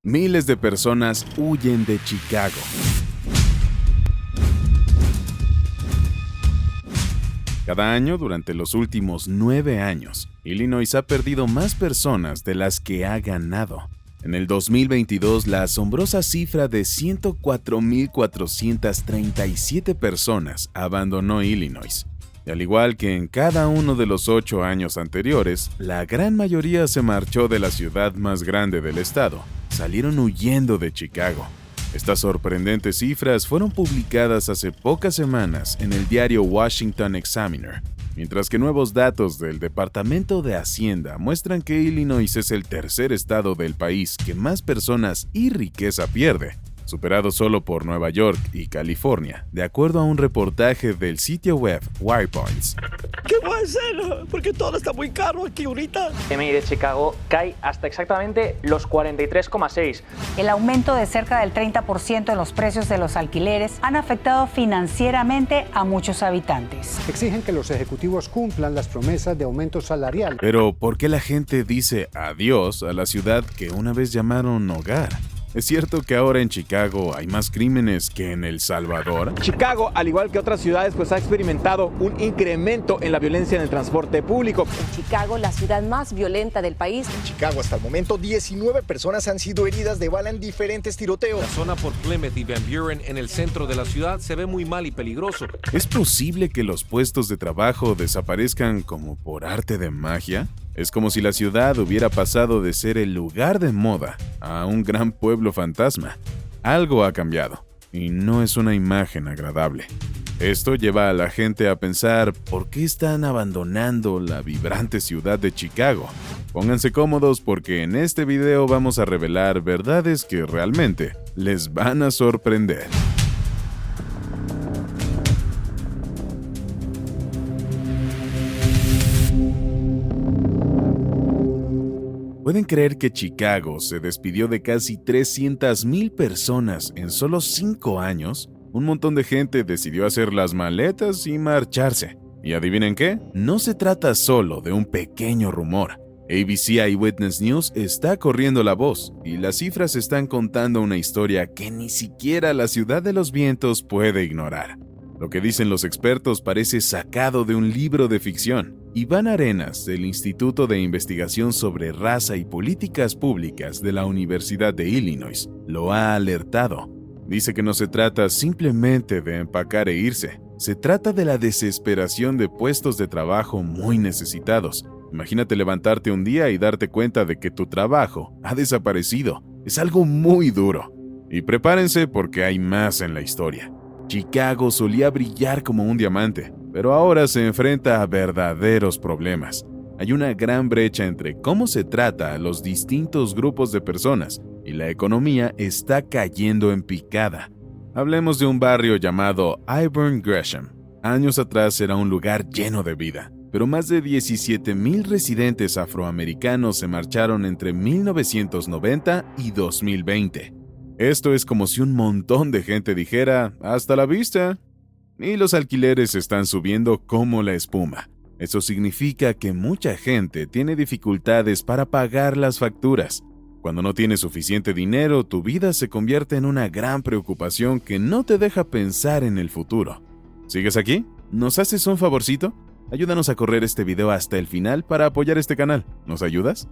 Miles de personas huyen de Chicago. Cada año, durante los últimos 9 años, Illinois ha perdido más personas de las que ha ganado. En el 2022, la asombrosa cifra de 104,437 personas abandonó Illinois. Y al igual que en cada uno de los 8 años anteriores, la gran mayoría se marchó de la ciudad más grande del estado. Salieron huyendo de Chicago. Estas sorprendentes cifras fueron publicadas hace pocas semanas en el diario Washington Examiner, mientras que nuevos datos del Departamento de Hacienda muestran que Illinois es el tercer estado del país que más personas y riqueza pierde, superado solo por Nueva York y California, de acuerdo a un reportaje del sitio web Wirepoints. ¿Qué voy a hacer? Porque todo está muy caro aquí ahorita. MI de Chicago cae hasta exactamente los 43,6. El aumento de cerca del 30% en los precios de los alquileres han afectado financieramente a muchos habitantes. Exigen que los ejecutivos cumplan las promesas de aumento salarial. Pero, ¿por qué la gente dice adiós a la ciudad que una vez llamaron hogar? ¿Es cierto que ahora en Chicago hay más crímenes que en El Salvador? Chicago, al igual que otras ciudades, ha experimentado un incremento en la violencia en el transporte público. En Chicago, la ciudad más violenta del país. En Chicago, hasta el momento, 19 personas han sido heridas de bala en diferentes tiroteos. La zona por Plymouth y Van Buren en el centro de la ciudad se ve muy mal y peligroso. ¿Es posible que los puestos de trabajo desaparezcan como por arte de magia? Es como si la ciudad hubiera pasado de ser el lugar de moda a un gran pueblo fantasma. Algo ha cambiado, y no es una imagen agradable. Esto lleva a la gente a pensar por qué están abandonando la vibrante ciudad de Chicago. Pónganse cómodos porque en este video vamos a revelar verdades que realmente les van a sorprender. ¿Pueden creer que Chicago se despidió de casi 300,000 personas en solo 5 años? Un montón de gente decidió hacer las maletas y marcharse. ¿Y adivinen qué? No se trata solo de un pequeño rumor. ABC Eyewitness News está corriendo la voz, y las cifras están contando una historia que ni siquiera la Ciudad de los Vientos puede ignorar. Lo que dicen los expertos parece sacado de un libro de ficción. Iván Arenas, del Instituto de Investigación sobre Raza y Políticas Públicas de la Universidad de Illinois, lo ha alertado. Dice que no se trata simplemente de empacar e irse. Se trata de la desesperación de puestos de trabajo muy necesitados. Imagínate levantarte un día y darte cuenta de que tu trabajo ha desaparecido. Es algo muy duro. Y prepárense porque hay más en la historia. Chicago solía brillar como un diamante, pero ahora se enfrenta a verdaderos problemas. Hay una gran brecha entre cómo se trata a los distintos grupos de personas y la economía está cayendo en picada. Hablemos de un barrio llamado Iburn Gresham. Años atrás era un lugar lleno de vida, pero más de 17,000 residentes afroamericanos se marcharon entre 1990 y 2020. Esto es como si un montón de gente dijera, ¡hasta la vista! Y los alquileres están subiendo como la espuma. Eso significa que mucha gente tiene dificultades para pagar las facturas. Cuando no tienes suficiente dinero, tu vida se convierte en una gran preocupación que no te deja pensar en el futuro. ¿Sigues aquí? ¿Nos haces un favorcito? Ayúdanos a correr este video hasta el final para apoyar este canal. ¿Nos ayudas?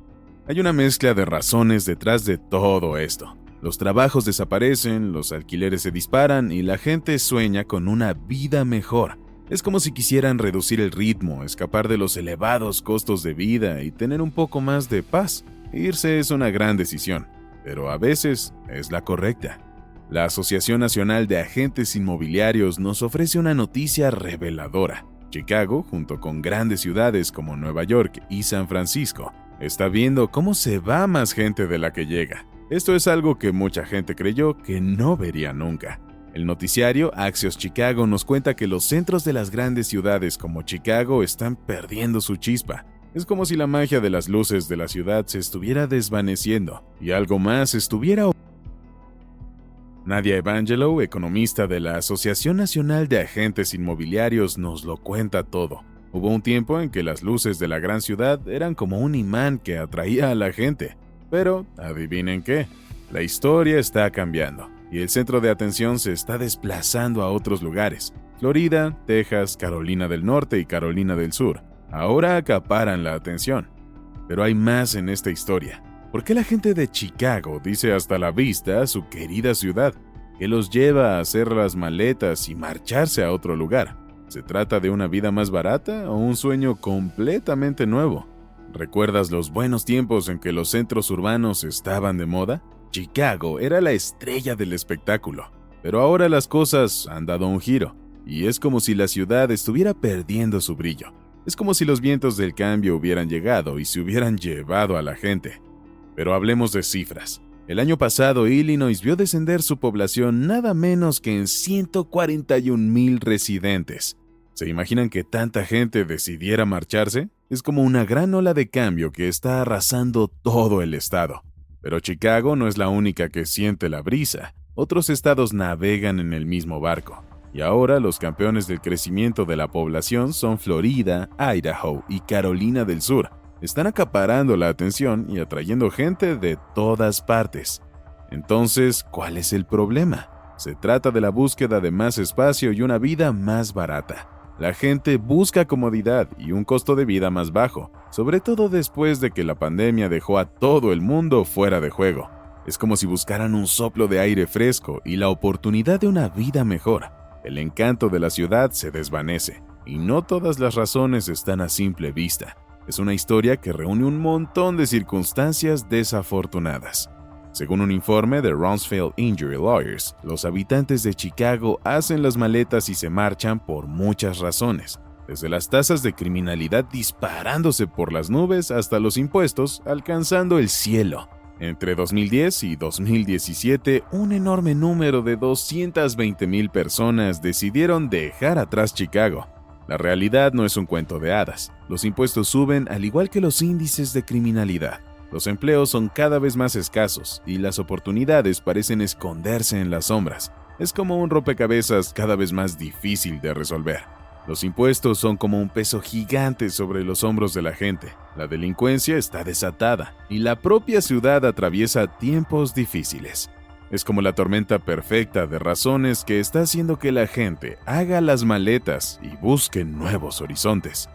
Hay una mezcla de razones detrás de todo esto. Los trabajos desaparecen, los alquileres se disparan y la gente sueña con una vida mejor. Es como si quisieran reducir el ritmo, escapar de los elevados costos de vida y tener un poco más de paz. Irse es una gran decisión, pero a veces es la correcta. La Asociación Nacional de Agentes Inmobiliarios nos ofrece una noticia reveladora. Chicago, junto con grandes ciudades como Nueva York y San Francisco, está viendo cómo se va más gente de la que llega. Esto es algo que mucha gente creyó que no vería nunca. El noticiario Axios Chicago nos cuenta que los centros de las grandes ciudades como Chicago están perdiendo su chispa. Es como si la magia de las luces de la ciudad se estuviera desvaneciendo y algo más estuviera. Nadia Evangelo, economista de la Asociación Nacional de Agentes Inmobiliarios, nos lo cuenta todo. Hubo un tiempo en que las luces de la gran ciudad eran como un imán que atraía a la gente. Pero, adivinen qué, La historia está cambiando y el centro de atención se está desplazando a otros lugares. Florida, Texas, Carolina del Norte y Carolina del Sur ahora acaparan la atención. Pero hay más en esta historia. ¿Por qué la gente de Chicago dice hasta la vista a su querida ciudad? ¿Qué los lleva a hacer las maletas y marcharse a otro lugar? ¿Se trata de una vida más barata o un sueño completamente nuevo? ¿Recuerdas los buenos tiempos en que los centros urbanos estaban de moda? Chicago era la estrella del espectáculo, pero ahora las cosas han dado un giro, y es como si la ciudad estuviera perdiendo su brillo. Es como si los vientos del cambio hubieran llegado y se hubieran llevado a la gente. Pero hablemos de cifras. El año pasado, Illinois vio descender su población nada menos que en 141,000 residentes. ¿Se imaginan que tanta gente decidiera marcharse? Es como una gran ola de cambio que está arrasando todo el estado. Pero Chicago no es la única que siente la brisa. Otros estados navegan en el mismo barco. Y ahora los campeones del crecimiento de la población son Florida, Idaho y Carolina del Sur. Están acaparando la atención y atrayendo gente de todas partes. Entonces, ¿cuál es el problema? Se trata de la búsqueda de más espacio y una vida más barata. La gente busca comodidad y un costo de vida más bajo, sobre todo después de que la pandemia dejó a todo el mundo fuera de juego. Es como si buscaran un soplo de aire fresco y la oportunidad de una vida mejor. El encanto de la ciudad se desvanece, y no todas las razones están a simple vista. Es una historia que reúne un montón de circunstancias desafortunadas. Según un informe de Rumsfeld Injury Lawyers, los habitantes de Chicago hacen las maletas y se marchan por muchas razones, desde las tasas de criminalidad disparándose por las nubes hasta los impuestos alcanzando el cielo. Entre 2010 y 2017, un enorme número de 220,000 personas decidieron dejar atrás Chicago. La realidad no es un cuento de hadas. Los impuestos suben al igual que los índices de criminalidad. Los empleos son cada vez más escasos y las oportunidades parecen esconderse en las sombras. Es como un rompecabezas cada vez más difícil de resolver. Los impuestos son como un peso gigante sobre los hombros de la gente. La delincuencia está desatada y la propia ciudad atraviesa tiempos difíciles. Es como la tormenta perfecta de razones que está haciendo que la gente haga las maletas y busque nuevos horizontes.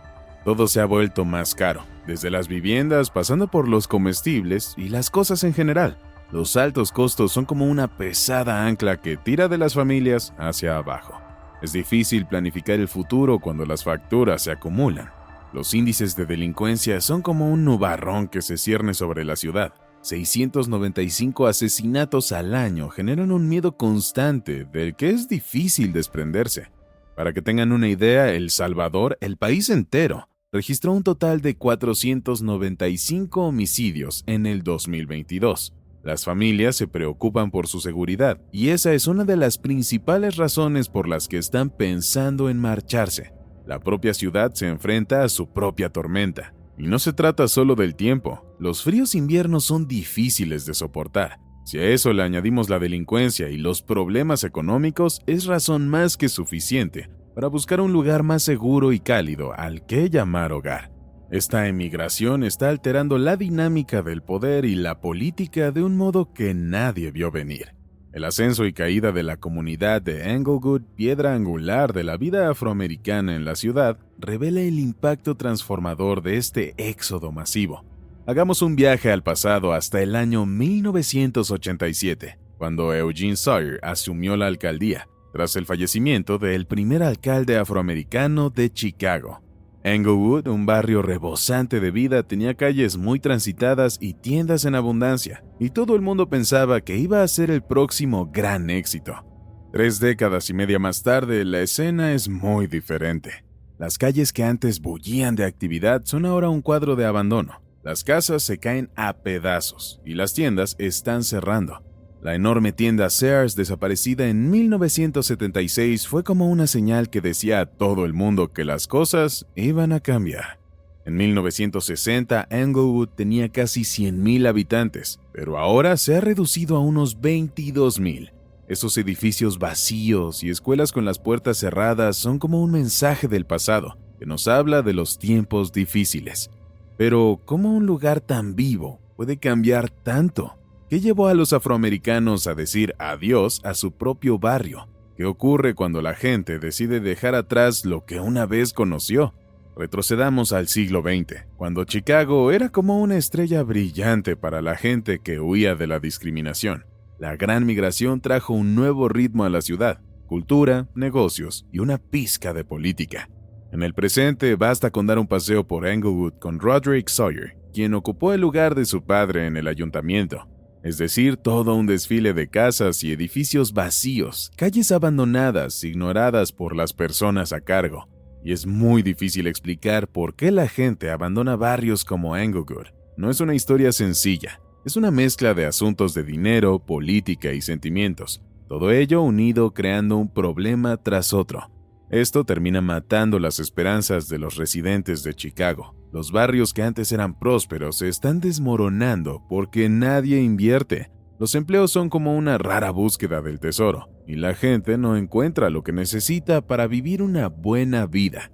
Todo se ha vuelto más caro, desde las viviendas pasando por los comestibles y las cosas en general. Los altos costos son como una pesada ancla que tira de las familias hacia abajo. Es difícil planificar el futuro cuando las facturas se acumulan. Los índices de delincuencia son como un nubarrón que se cierne sobre la ciudad. 695 asesinatos al año generan un miedo constante del que es difícil desprenderse. Para que tengan una idea, El Salvador, el país entero, registró un total de 495 homicidios en el 2022. Las familias se preocupan por su seguridad y esa es una de las principales razones por las que están pensando en marcharse. La propia ciudad se enfrenta a su propia tormenta. Y no se trata solo del tiempo. Los fríos inviernos son difíciles de soportar. Si a eso le añadimos la delincuencia y los problemas económicos, es razón más que suficiente para buscar un lugar más seguro y cálido al que llamar hogar. Esta emigración está alterando la dinámica del poder y la política de un modo que nadie vio venir. El ascenso y caída de la comunidad de Englewood, piedra angular de la vida afroamericana en la ciudad, revela el impacto transformador de este éxodo masivo. Hagamos un viaje al pasado hasta el año 1987, cuando Eugene Sawyer asumió la alcaldía, tras el fallecimiento del primer alcalde afroamericano de Chicago. Englewood, un barrio rebosante de vida, tenía calles muy transitadas y tiendas en abundancia, y todo el mundo pensaba que iba a ser el próximo gran éxito. 3 décadas y media más tarde, la escena es muy diferente. Las calles que antes bullían de actividad son ahora un cuadro de abandono. Las casas se caen a pedazos y las tiendas están cerrando. La enorme tienda Sears, desaparecida en 1976, fue como una señal que decía a todo el mundo que las cosas iban a cambiar. En 1960, Englewood tenía casi 100,000 habitantes, pero ahora se ha reducido a unos 22,000. Esos edificios vacíos y escuelas con las puertas cerradas son como un mensaje del pasado, que nos habla de los tiempos difíciles. Pero, ¿cómo un lugar tan vivo puede cambiar tanto? ¿Qué llevó a los afroamericanos a decir adiós a su propio barrio? ¿Qué ocurre cuando la gente decide dejar atrás lo que una vez conoció? Retrocedamos al siglo XX, cuando Chicago era como una estrella brillante para la gente que huía de la discriminación. La gran migración trajo un nuevo ritmo a la ciudad, cultura, negocios y una pizca de política. En el presente basta con dar un paseo por Englewood con Roderick Sawyer, quien ocupó el lugar de su padre en el ayuntamiento. Es decir, todo un desfile de casas y edificios vacíos, calles abandonadas, ignoradas por las personas a cargo. Y es muy difícil explicar por qué la gente abandona barrios como Englewood. No es una historia sencilla, es una mezcla de asuntos de dinero, política y sentimientos, todo ello unido creando un problema tras otro. Esto termina matando las esperanzas de los residentes de Chicago. Los barrios que antes eran prósperos se están desmoronando porque nadie invierte. Los empleos son como una rara búsqueda del tesoro, y la gente no encuentra lo que necesita para vivir una buena vida.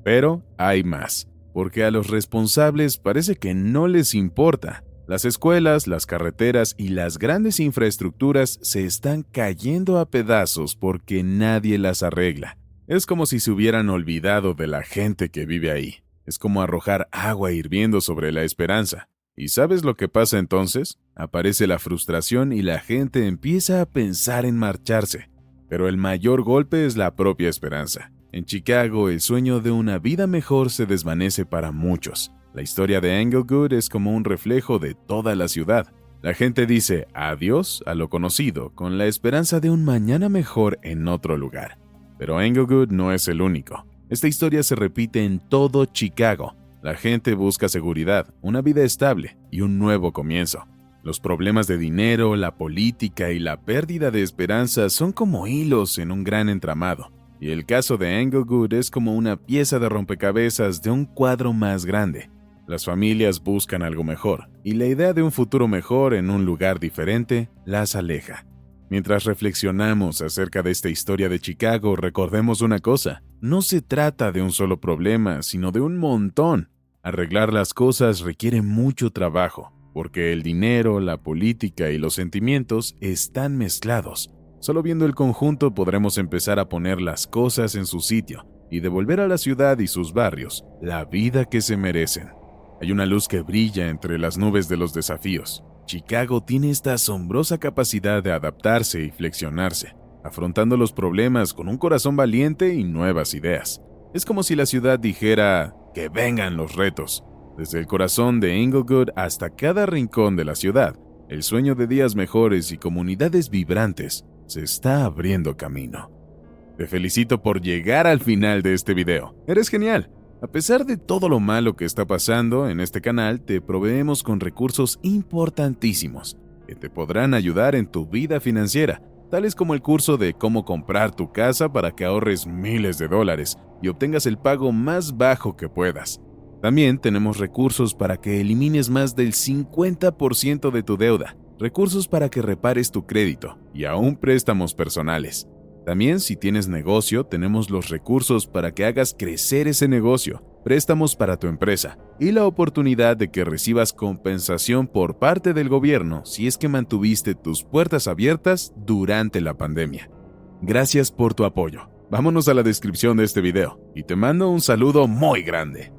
Pero hay más, porque a los responsables parece que no les importa. Las escuelas, las carreteras y las grandes infraestructuras se están cayendo a pedazos porque nadie las arregla. Es como si se hubieran olvidado de la gente que vive ahí. Es como arrojar agua hirviendo sobre la esperanza. ¿Y sabes lo que pasa entonces? Aparece la frustración y la gente empieza a pensar en marcharse. Pero el mayor golpe es la propia esperanza. En Chicago, el sueño de una vida mejor se desvanece para muchos. La historia de Englewood es como un reflejo de toda la ciudad. La gente dice adiós a lo conocido con la esperanza de un mañana mejor en otro lugar. Pero Englewood no es el único. Esta historia se repite en todo Chicago. La gente busca seguridad, una vida estable y un nuevo comienzo. Los problemas de dinero, la política y la pérdida de esperanza son como hilos en un gran entramado. Y el caso de Englewood es como una pieza de rompecabezas de un cuadro más grande. Las familias buscan algo mejor, y la idea de un futuro mejor en un lugar diferente las aleja. Mientras reflexionamos acerca de esta historia de Chicago, recordemos una cosa: no se trata de un solo problema, sino de un montón. Arreglar las cosas requiere mucho trabajo, porque el dinero, la política y los sentimientos están mezclados. Solo viendo el conjunto podremos empezar a poner las cosas en su sitio y devolver a la ciudad y sus barrios la vida que se merecen. Hay una luz que brilla entre las nubes de los desafíos. Chicago tiene esta asombrosa capacidad de adaptarse y flexionarse, afrontando los problemas con un corazón valiente y nuevas ideas. Es como si la ciudad dijera que vengan los retos. Desde el corazón de Englewood hasta cada rincón de la ciudad, el sueño de días mejores y comunidades vibrantes se está abriendo camino. Te felicito por llegar al final de este video. Eres genial. A pesar de todo lo malo que está pasando, en este canal te proveemos con recursos importantísimos que te podrán ayudar en tu vida financiera, tales como el curso de cómo comprar tu casa para que ahorres miles de dólares y obtengas el pago más bajo que puedas. También tenemos recursos para que elimines más del 50% de tu deuda, recursos para que repares tu crédito y aún préstamos personales. También, si tienes negocio, tenemos los recursos para que hagas crecer ese negocio, préstamos para tu empresa y la oportunidad de que recibas compensación por parte del gobierno si es que mantuviste tus puertas abiertas durante la pandemia. Gracias por tu apoyo. Vámonos a la descripción de este video y te mando un saludo muy grande.